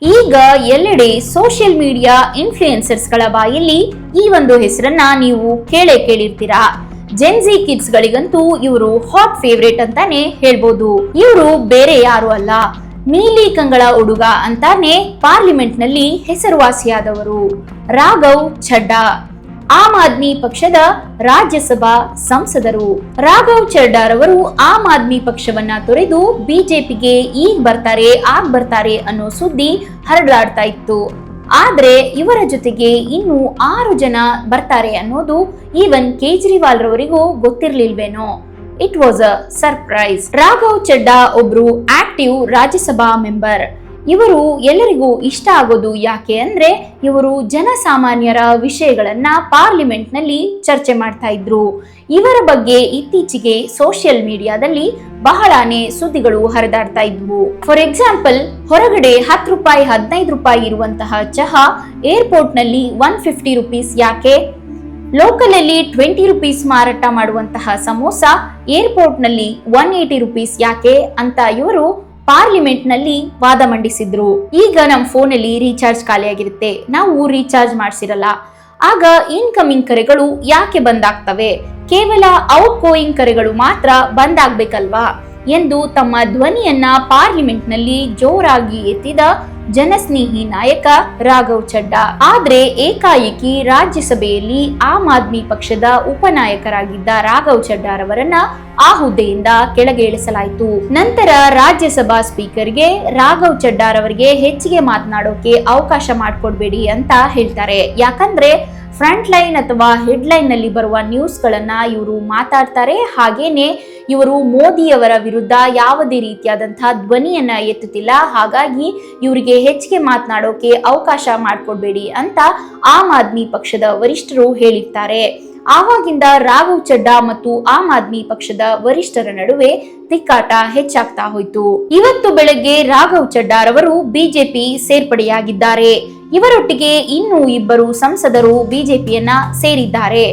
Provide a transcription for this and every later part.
ಈಗ ಎಲ್ಲೆಡೆ social media ಇನ್ಫ್ಲೂಯೆನ್ಸರ್ಸ್ಗಳ ಬಾಯಲ್ಲಿ ಈ ಒಂದು ಹೆಸರನ್ನ ನೀವು ಕೇಳಿರ್ತೀರಾ. ಜೆನ್ಜಿ ಕಿಡ್ಸ್ ಗಳಿಗಂತೂ ಇವರು ಹಾಟ್ ಫೇವರೇಟ್ ಅಂತಾನೆ ಹೇಳ್ಬೋದು. ಇವರು ಬೇರೆ ಯಾರು ಅಲ್ಲ, ನೀಲಿ ಕಂಗಳ ಹುಡುಗ ಅಂತಾನೆ ಪಾರ್ಲಿಮೆಂಟ್ ನಲ್ಲಿ ಹೆಸರುವಾಸಿಯಾದವರು ರಾಘವ್ ಚಡ್ಡಾ. ಆಮ್ ಆದ್ಮಿ ಪಕ್ಷದ ರಾಜ್ಯಸಭಾ ಸಂಸದರು. ರಾಘವ್ ಚಡ್ಡಾರವರು ಆಮ್ ಆದ್ಮಿ ಪಕ್ಷವನ್ನ ತೊರೆದು ಬಿಜೆಪಿಗೆ ಈಗ ಬರ್ತಾರೆ ಅನ್ನೋ ಸುದ್ದಿ ಹರಡಾಡ್ತಾ ಇತ್ತು. ಆದ್ರೆ ಇವರ ಜೊತೆಗೆ ಇನ್ನು 6 ಜನ ಬರ್ತಾರೆ ಅನ್ನೋದು ಈವನ್ ಕೇಜ್ರಿವಾಲ್ ರವರಿಗೂ ಗೊತ್ತಿರ್ಲಿಲ್ವೇನೋ. It was a surprise. Raghav Chadha ಒಬ್ರು ಆಕ್ಟಿವ್ ರಾಜ್ಯಸಭಾ ಮೆಂಬರ್. ಇವರು ಎಲ್ಲರಿಗೂ ಇಷ್ಟ ಆಗೋದು ಯಾಕೆ ಅಂದ್ರೆ ಇವರು ಜನಸಾಮಾನ್ಯರ ವಿಷಯಗಳನ್ನ ಪಾರ್ಲಿಮೆಂಟ್ ನಲ್ಲಿ ಚರ್ಚೆ ಮಾಡ್ತಾ ಇದ್ರು. ಇವರ ಬಗ್ಗೆ ಇತ್ತೀಚೆಗೆ ಸೋಷಿಯಲ್ ಮೀಡಿಯಾದಲ್ಲಿ ಬಹಳಾನೇ ಸುದ್ದಿಗಳು ಹರಿದಾಡ್ತಾ ಇದ್ವು. ಫಾರ್ ಎಕ್ಸಾಂಪಲ್, ಹೊರಗಡೆ 10 ರೂಪಾಯಿ 15 ರೂಪಾಯಿ ಇರುವಂತಹ ಚಹಾ ಏರ್ಪೋರ್ಟ್ ನಲ್ಲಿ 150 ರುಪೀಸ್ ಯಾಕೆ? ಲೋಕಲ್ ಅಲ್ಲಿ 20 ರುಪೀಸ್ ಮಾರಾಟ ಮಾಡುವಂತಹ ಸಮೋಸ ಏರ್ಪೋರ್ಟ್ ನಲ್ಲಿ 180 ರುಪೀಸ್ ಯಾಕೆ ಅಂತ ಇವರು ಪಾರ್ಲಿಮೆಂಟ್ ನಲ್ಲಿ ವಾದ ಮಂಡಿಸಿದ್ರು. ಈಗ ನಮ್ಮ ಫೋನ್ ಅಲ್ಲಿ ರೀಚಾರ್ಜ್ ಖಾಲಿಯಾಗಿರುತ್ತೆ, ನಾವು ರೀಚಾರ್ಜ್ ಮಾಡಿಸಿರಲ್ಲ, ಆಗ ಇನ್ಕಮಿಂಗ್ ಕರೆಗಳು ಯಾಕೆ ಬಂದಾಗ್ತವೆ, ಕೇವಲ ಔಟ್ ಗೋಯಿಂಗ್ ಕರೆಗಳು ಮಾತ್ರ ಬಂದಾಗ್ಬೇಕಲ್ವಾ ಎಂದು ತಮ್ಮ ಧ್ವನಿಯನ್ನ ಪಾರ್ಲಿಮೆಂಟ್ ನಲ್ಲಿ ಜೋರಾಗಿ ಎತ್ತಿದ ಜನಸ್ನೇಹಿ ನಾಯಕ ರಾಘವ್ ಚಡ್ಡಾ. ಆದ್ರೆ ಏಕಾಏಕಿ ರಾಜ್ಯಸಭೆಯಲ್ಲಿ ಆಮ್ ಆದ್ಮಿ ಪಕ್ಷದ ಉಪನಾಯಕರಾಗಿದ್ದ ರಾಘವ್ ಚಡ್ಡಾರವರನ್ನ ಆ ಹುದ್ದೆಯಿಂದ ಕೆಳಗೆ ಇಳಿಸಲಾಯಿತು. ನಂತರ ರಾಜ್ಯಸಭಾ ಸ್ಪೀಕರ್ಗೆ ರಾಘವ್ ಚಡ್ಡಾರವರಿಗೆ ಹೆಚ್ಚಿಗೆ ಮಾತನಾಡೋಕೆ ಅವಕಾಶ ಮಾಡಿಕೊಡ್ಬೇಡಿ ಅಂತ ಹೇಳ್ತಾರೆ. ಯಾಕಂದ್ರೆ ಫ್ರಂಟ್ ಲೈನ್ ಅಥವಾ ಹೆಡ್ ಲೈನ್ ನಲ್ಲಿ ಬರುವ ನ್ಯೂಸ್ ಗಳನ್ನ ಇವರು ಮಾತಾಡ್ತಾರೆ. ಹಾಗೇನೆ ಇವರು ಮೋದಿಯವರ ವಿರುದ್ಧ ಯಾವುದೇ ರೀತಿಯಾದಂತಹ ಧ್ವನಿಯನ್ನ ಎತ್ತುತ್ತಿಲ್ಲ. ಹಾಗಾಗಿ ಇವರಿಗೆ ಹೆಚ್ಚಿಗೆ ಮಾತನಾಡೋಕೆ ಅವಕಾಶ ಮಾಡಿಕೊಡ್ಬೇಡಿ ಅಂತ ಆಮ್ ಆದ್ಮಿ ಪಕ್ಷದ ವರಿಷ್ಠರು ಹೇಳಿರ್ತಾರೆ. ಆವಾಗಿಂದ ರಾಘವ್ ಚಡ್ಡಾ ಮತ್ತು ಆಮ್ ಆದ್ಮಿ ಪಕ್ಷದ ವರಿಷ್ಠರ ನಡುವೆ ತಿಕ್ಕಾಟ ಹೆಚ್ಚಾಗ್ತಾ ಹೋಯ್ತು. ಇವತ್ತು ಬೆಳಗ್ಗೆ ರಾಘವ್ ಚಡ್ಡಾರವರು ಬಿಜೆಪಿ ಸೇರ್ಪಡೆಯಾಗಿದ್ದಾರೆ. ಇವರೊಟ್ಟಿಗೆ ಇನ್ನೂ 2 ಸಂಸದರು ಬಿಜೆಪಿಯನ್ನ ಸೇರಿದ್ದಾರೆ.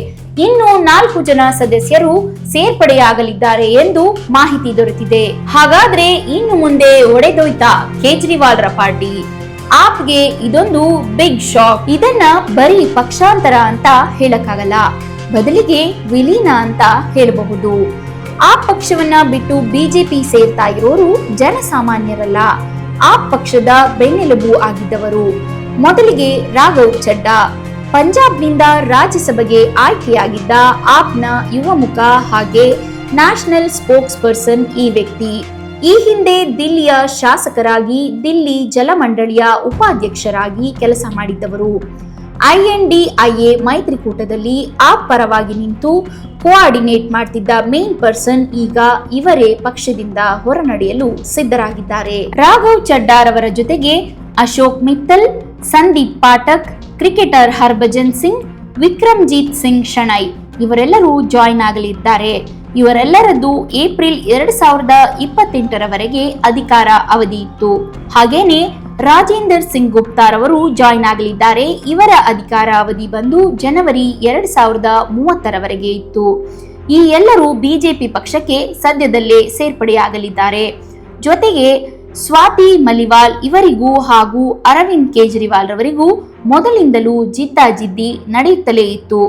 ಇನ್ನು 4 ಜನ ಸದಸ್ಯರು ಸೇರ್ಪಡೆಯಾಗಲಿದ್ದಾರೆ ಎಂದು ಮಾಹಿತಿ ದೊರೆತಿದೆ. ಹಾಗಾದ್ರೆ ಇನ್ನು ಮುಂದೆ ಒಡೆದೋಯ್ತಾ ಕೇಜ್ರಿವಾಲ್ ರ ಪಾರ್ಟಿ? ಆಪ್ಗೆ ಇದೊಂದು ಬಿಗ್ ಶಾಕ್. ಇದನ್ನ ಬರೀ ಪಕ್ಷಾಂತರ ಅಂತ ಹೇಳಕ್ಕಾಗಲ್ಲ, ಬದಲಿಗೆ ವಿಲೀನ ಅಂತ ಹೇಳಬಹುದು. ಆ ಪಕ್ಷವನ್ನ ಬಿಟ್ಟು ಬಿಜೆಪಿ ಸೇರ್ತಾ ಇರೋರು ಜನಸಾಮಾನ್ಯರಲ್ಲ, ಆ ಪಕ್ಷದ ಬೆನ್ನೆಲುಬು ಆಗಿದ್ದವರು. ಮೊದಲಿಗೆ ರಾಘವ್ ಚಡ್ಡಾ ಪಂಜಾಬ್ನಿಂದ ರಾಜ್ಯಸಭೆಗೆ ಆಯ್ಕೆಯಾಗಿದ್ದ ಆಪ್ನ ಯುವ ಮುಖ ಹಾಗೆ ನ್ಯಾಷನಲ್ ಸ್ಪೋಕ್ಸ್ ಪರ್ಸನ್ ಈ ವ್ಯಕ್ತಿ. ಈ ಹಿಂದೆ ದಿಲ್ಲಿಯ ಶಾಸಕರಾಗಿ, ದಿಲ್ಲಿ ಜಲಮಂಡಳಿಯ ಉಪಾಧ್ಯಕ್ಷರಾಗಿ ಕೆಲಸ ಮಾಡಿದ್ದವರು. INDIA ಮೈತ್ರಿಕೂಟದಲ್ಲಿ ಆಪ್ ಪರವಾಗಿ ನಿಂತು ಕೋಆರ್ಡಿನೇಟ್ ಮಾಡ್ತಿದ್ದ ಮೇನ್ ಪರ್ಸನ್ ಈಗ ಇವರೇ ಪಕ್ಷದಿಂದ ಹೊರನಡೆಯಲು ಸಿದ್ಧರಾಗಿದ್ದಾರೆ. ರಾಘವ್ ಚಡ್ಡಾರವರ ಜೊತೆಗೆ ಅಶೋಕ್ ಮಿತ್ತಲ್, ಸಂದೀಪ್ ಪಾಠಕ್, ಕ್ರಿಕೆಟರ್ ಹರ್ಭಜನ್ ಸಿಂಗ್, ವಿಕ್ರಮ್ಜೀತ್ ಸಿಂಗ್ ಶೆಣೈ ಇವರೆಲ್ಲರೂ ಜಾಯಿನ್ ಆಗಲಿದ್ದಾರೆ. ಇವರೆಲ್ಲರದ್ದು ಏಪ್ರಿಲ್ 2028ರವರೆಗೆ ಅಧಿಕಾರ ಅವಧಿ ಇತ್ತು. ಹಾಗೇನೆ ರಾಜೇಂದರ್ ಸಿಂಗ್ ಗುಪ್ತಾರವರು ಜಾಯಿನ್ ಆಗಲಿದ್ದಾರೆ. ಇವರ ಅಧಿಕಾರ ಅವಧಿ ಬಂದು ಜನವರಿ 2030ರವರೆಗೆ ಇತ್ತು. ಈ ಎಲ್ಲರೂ ಬಿಜೆಪಿ ಪಕ್ಷಕ್ಕೆ ಸದ್ಯದಲ್ಲೇ ಸೇರ್ಪಡೆಯಾಗಲಿದ್ದಾರೆ. ಜೊತೆಗೆ ಸ್ವಾತಿ ಮಲಿವಾಲ್ ಇವರಿಗೂ ಹಾಗೂ ಅರವಿಂದ್ ಕೇಜ್ರಿವಾಲ್ ರವರಿಗೂ ಮೊದಲಿಂದಲೂ ಜಿದ್ದಾಜಿದ್ದಿ ನಡೆಯುತ್ತಲೇ ಇತ್ತು.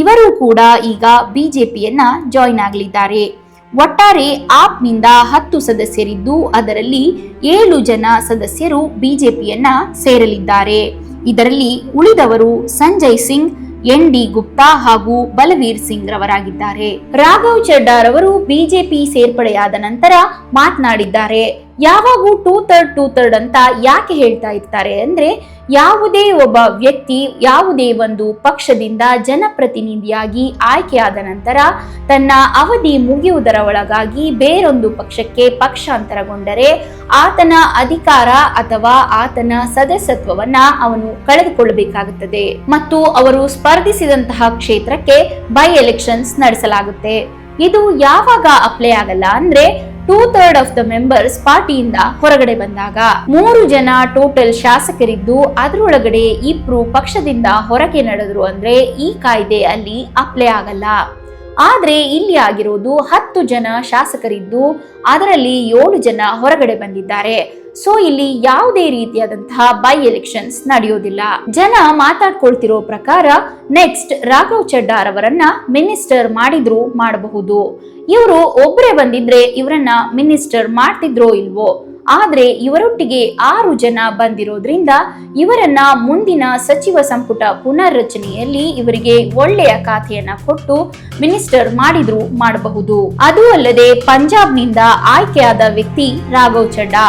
ಇವರು ಕೂಡ ಈಗ ಬಿಜೆಪಿಯನ್ನ ಜಾಯಿನ್ ಆಗಲಿದ್ದಾರೆ. ಒಟ್ಟಾರೆ ಆಪ್ನಿಂದ 10 ಸದಸ್ಯರಿದ್ದು ಅದರಲ್ಲಿ 7 ಜನ ಸದಸ್ಯರು ಬಿಜೆಪಿಯನ್ನ ಸೇರಲಿದ್ದಾರೆ. ಇದರಲ್ಲಿ ಉಳಿದವರು ಸಂಜಯ್ ಸಿಂಗ್, ND ಗುಪ್ತಾ ಹಾಗೂ ಬಲವೀರ್ ಸಿಂಗ್ ರವರಾಗಿದ್ದಾರೆ. ರಾಘವ್ ಚಡ್ಡಾರವರು ಬಿಜೆಪಿ ಸೇರ್ಪಡೆಯಾದ ನಂತರ ಮಾತನಾಡಿದ್ದಾರೆ. ಯಾವಾಗೂ 2/3 ಅಂತ ಯಾಕೆ ಹೇಳ್ತಾ ಇರ್ತಾರೆ ಅಂದ್ರೆ, ಯಾವುದೇ ಒಬ್ಬ ವ್ಯಕ್ತಿ ಯಾವುದೇ ಒಂದು ಪಕ್ಷದಿಂದ ಜನಪ್ರತಿನಿಧಿಯಾಗಿ ಆಯ್ಕೆಯಾದ ನಂತರ ತನ್ನ ಅವಧಿ ಮುಗಿಯುವುದರ ಒಳಗಾಗಿ ಬೇರೊಂದು ಪಕ್ಷಕ್ಕೆ ಪಕ್ಷಾಂತರಗೊಂಡರೆ ಆತನ ಅಧಿಕಾರ ಅಥವಾ ಆತನ ಸದಸ್ಯತ್ವವನ್ನ ಅವನು ಕಳೆದುಕೊಳ್ಳಬೇಕಾಗುತ್ತದೆ ಮತ್ತು ಅವರು ಸ್ಪರ್ಧಿಸಿದಂತಹ ಕ್ಷೇತ್ರಕ್ಕೆ ಬೈ ಎಲೆಕ್ಷನ್ಸ್ ನಡೆಸಲಾಗುತ್ತೆ. ಇದು ಯಾವಾಗ ಅಪ್ಲೈ ಆಗಲ್ಲ ಅಂದ್ರೆ 2/3 ಆಫ್ ದ ಮೆಂಬರ್ಸ್ ಪಾರ್ಟಿಯಿಂದ ಹೊರಗಡೆ ಬಂದಾಗ. 3 ಜನ ಟೋಟಲ್ ಶಾಸಕರಿದ್ದು ಅದರೊಳಗಡೆ 2 ಪಕ್ಷದಿಂದ ಹೊರಗೆ ನಡೆದ್ರು ಅಂದ್ರೆ ಈ ಕಾಯ್ದೆ ಅಲ್ಲಿ ಅಪ್ಲೈ ಆಗಲ್ಲ. ಆದ್ರೆ ಇಲ್ಲಿ ಆಗಿರೋದು 10 ಜನ ಶಾಸಕರಿದ್ದು ಅದರಲ್ಲಿ 7 ಜನ ಹೊರಗಡೆ ಬಂದಿದ್ದಾರೆ. ಸೊ ಇಲ್ಲಿ ಯಾವುದೇ ರೀತಿಯಾದಂತಹ ಬೈ ಎಲೆಕ್ಷನ್ಸ್ ನಡೆಯೋದಿಲ್ಲ. ಜನ ಮಾತಾಡ್ಕೊಳ್ತಿರೋ ಪ್ರಕಾರ ನೆಕ್ಸ್ಟ್ ರಾಘವ್ ಚಡ್ಡಾರ್ ಅವರನ್ನ ಮಿನಿಸ್ಟರ್ ಮಾಡಿದ್ರು ಮಾಡಬಹುದು. ಇವರು ಒಬ್ಬರೇ ಬಂದಿದ್ರೆ ಇವರನ್ನ ಮಿನಿಸ್ಟರ್ ಮಾಡ್ತಿದ್ರೋ ಇಲ್ವೋ, ಆದ್ರೆ ಇವರೊಟ್ಟಿಗೆ 6 ಜನ ಬಂದಿರೋದ್ರಿಂದ ಇವರನ್ನ ಮುಂದಿನ ಸಚಿವ ಸಂಪುಟ ಪುನರ್ರಚನೆಯಲ್ಲಿ ಇವರಿಗೆ ಒಳ್ಳೆಯ ಖಾತೆಯನ್ನ ಕೊಟ್ಟು ಮಿನಿಸ್ಟರ್ ಮಾಡಿದ್ರು ಮಾಡಬಹುದು. ಅದು ಅಲ್ಲದೆ ಪಂಜಾಬ್ನಿಂದ ಆಯ್ಕೆಯಾದ ವ್ಯಕ್ತಿ ರಾಘವ್ ಚಡ್ಡಾ.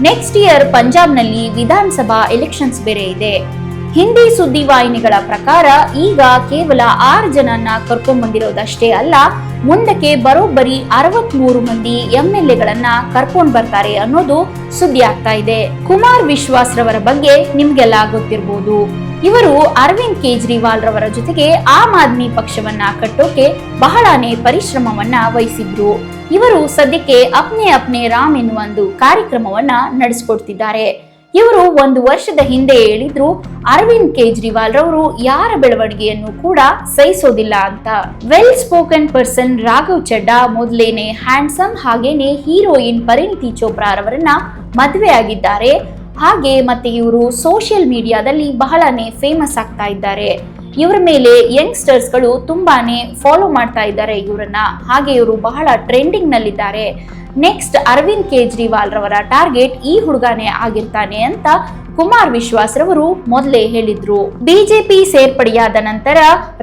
ನೆಕ್ಸ್ಟ್ ಇಯರ್ ಪಂಜಾಬ್ನಲ್ಲಿ ವಿಧಾನಸಭಾ ಎಲೆಕ್ಷನ್ಸ್ ಬೇರೆ ಇದೆ. ಹಿಂದಿ ಸುದ್ದಿವಾಹಿನಿಗಳ ಪ್ರಕಾರ ಈಗ ಕೇವಲ 6 ಜನನ್ನ ಕರ್ಕೊಂಡ್ ಬಂದಿರೋದಷ್ಟೇ ಅಲ್ಲ, ಮುಂದಕ್ಕೆ ಬರೋಬ್ಬರಿ 63 ಮಂದಿ MLAಗಳನ್ನ ಕರ್ಕೊಂಡ್ ಬರ್ತಾರೆ ಅನ್ನೋದು ಸುದ್ದಿ ಆಗ್ತಾ ಇದೆ. ಕುಮಾರ್ ವಿಶ್ವಾಸ್ ರವರ ಬಗ್ಗೆ ನಿಮ್ಗೆಲ್ಲ ಗೊತ್ತಿರಬಹುದು. ಇವರು ಅರವಿಂದ್ ಕೇಜ್ರಿವಾಲ್ ರವರ ಜೊತೆಗೆ ಆಮ್ ಆದ್ಮಿ ಪಕ್ಷವನ್ನ ಕಟ್ಟೋಕೆ ಬಹಳಾನೇ ಪರಿಶ್ರಮವನ್ನ ವಹಿಸಿದ್ರು. ಇವರು ಸದ್ಯಕ್ಕೆ ಅಪ್ನೆ ಅಪ್ನೆ ರಾಮ್ ಎನ್ನುವ ಒಂದು ಕಾರ್ಯಕ್ರಮವನ್ನ ನಡೆಸಿಕೊಡ್ತಿದ್ದಾರೆ. ಇವರು 1 ವರ್ಷದ ಹಿಂದೆ ಹೇಳಿದ್ರು ಅರವಿಂದ್ ಕೇಜ್ರಿವಾಲ್ ರವರು ಯಾರ ಬೆಳವಣಿಗೆಯನ್ನು ಕೂಡ ಸಹಿಸೋದಿಲ್ಲ ಅಂತ. Well spoken person Raghav Chadha ಮೊದಲೇನೆ ಹ್ಯಾಂಡ್ಸಮ್ ಹಾಗೇನೆ ಹೀರೋಯಿನ್ ಪರಿಣಿತಿ ಚೋಪ್ರಾ ರವರನ್ನ ಮದುವೆ ಆಗಿದ್ದಾರೆ. ಹಾಗೆ ಮತ್ತೆ ಇವರು ಸೋಷಿಯಲ್ ಮೀಡಿಯಾದಲ್ಲಿ ಬಹಳನೇ ಫೇಮಸ್ ಆಗ್ತಾ ಇದ್ದಾರೆ. ಇವರ ಮೇಲೆ ಯಂಗ್ಸ್ಟರ್ಸ್ ಗಳು ತುಂಬಾನೇ ಫಾಲೋ ಮಾಡ್ತಾ ಇದ್ದಾರೆ ಇವರನ್ನ. ಹಾಗೆ ಇವರು ಬಹಳ ಟ್ರೆಂಡಿಂಗ್ ನಲ್ಲಿದ್ದಾರೆ. ನೆಕ್ಸ್ಟ್ ಅರವಿಂದ್ ಕೇಜ್ರಿವಾಲ್ ರವರ ಟಾರ್ಗೆಟ್ ಈ ಹುಡುಗನೇ ಆಗಿರ್ತಾನೆ ಅಂತ ಕುಮಾರ್ ವಿಶ್ವಾಸ್ ರವರು ಮೊದಲೇ ಹೇಳಿದ್ರು. ಬಿಜೆಪಿ ಸೇರ್ಪಡೆಯಾದ ನಂತರ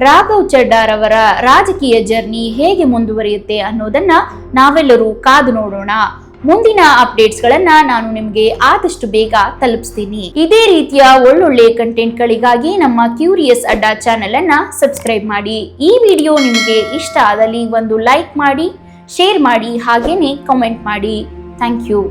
ರಾಘವ್ ಚಡ್ಡಾರ್ ಅವರ ರಾಜಕೀಯ ಜರ್ನಿ ಹೇಗೆ ಮುಂದುವರಿಯುತ್ತೆ ಅನ್ನೋದನ್ನ ನಾವೆಲ್ಲರೂ ಕಾದು ನೋಡೋಣ. ಮುಂದಿನ ಅಪ್ಡೇಟ್ಸ್ ಗಳನ್ನ ನಾನು ನಿಮಗೆ ಆದಷ್ಟು ಬೇಗ ತಲುಪಿಸ್ತೀನಿ. ಇದೇ ರೀತಿಯ ಒಳ್ಳೊಳ್ಳೆ ಕಂಟೆಂಟ್ ಗಳಿಗಾಗಿ ನಮ್ಮ ಕ್ಯೂರಿಯಸ್ ಅಡ್ಡಾ ಚಾನೆಲ್ ಅನ್ನ ಸಬ್ಸ್ಕ್ರೈಬ್ ಮಾಡಿ. ಈ ವಿಡಿಯೋ ನಿಮಗೆ ಇಷ್ಟ ಆದಲ್ಲಿ ಒಂದು ಲೈಕ್ ಮಾಡಿ, ಶೇರ್ ಮಾಡಿ, ಹಾಗೇನೆ ಕಾಮೆಂಟ್ ಮಾಡಿ. Thank you.